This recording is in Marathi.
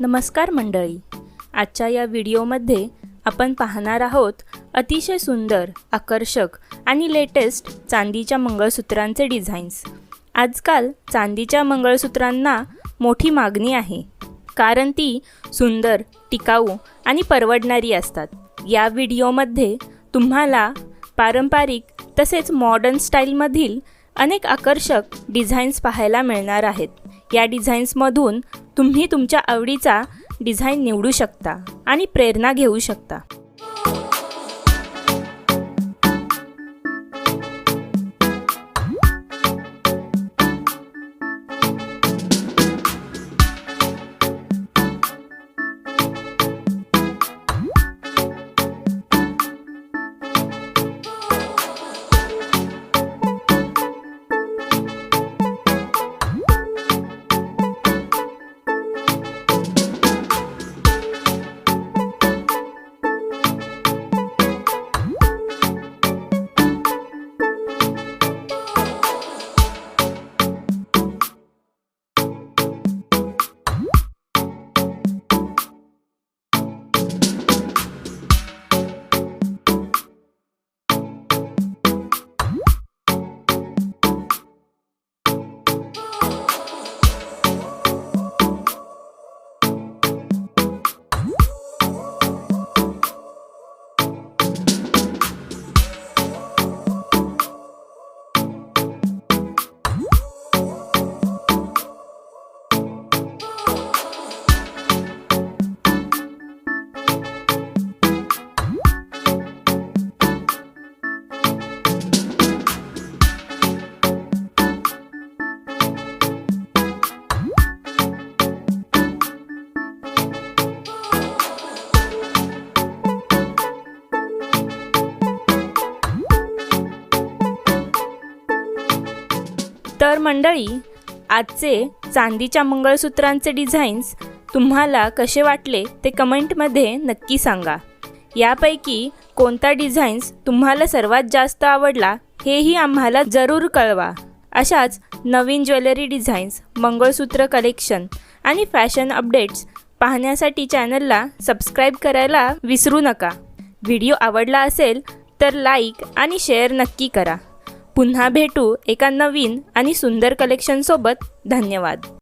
नमस्कार मंडळी, आजच्या या व्हिडिओमध्ये आपण पाहणार आहोत अतिशय सुंदर, आकर्षक आणि लेटेस्ट चांदीच्या मंगळसूत्रांचे डिझाईन्स। आजकाल चांदीच्या मंगळसूत्रांना मोठी मागणी आहे, कारण ती सुंदर, टिकाऊ आणि परवडणारी असतात। या व्हिडिओमध्ये तुम्हाला पारंपरिक तसेच मॉडर्न स्टाईलमधील अनेक आकर्षक डिझाईन्स पाहायला मिळणार आहेत। या डिझाईन्समधून तुम्ही तुमच्या आवडीचा डिझाईन निवडू शकता आणि प्रेरणा घेऊ शकता। तर मंडळी, आजचे चांदीच्या मंगळसूत्रांचे डिझाईन्स तुम्हाला कसे वाटले ते कमेंटमध्ये नक्की सांगा। यापैकी कोणता डिझाईन्स तुम्हाला सर्वात जास्त आवडला हेही आम्हाला जरूर कळवा। अशाच नवीन ज्वेलरी डिझाईन्स, मंगळसूत्र कलेक्शन आणि फॅशन अपडेट्स पाहण्यासाठी चॅनलला सबस्क्राईब करायला विसरू नका। व्हिडिओ आवडला असेल तर लाईक आणि शेअर नक्की करा। पुन्हा भेटू एका नवीन आणि सुंदर कलेक्शनसोबत। धन्यवाद।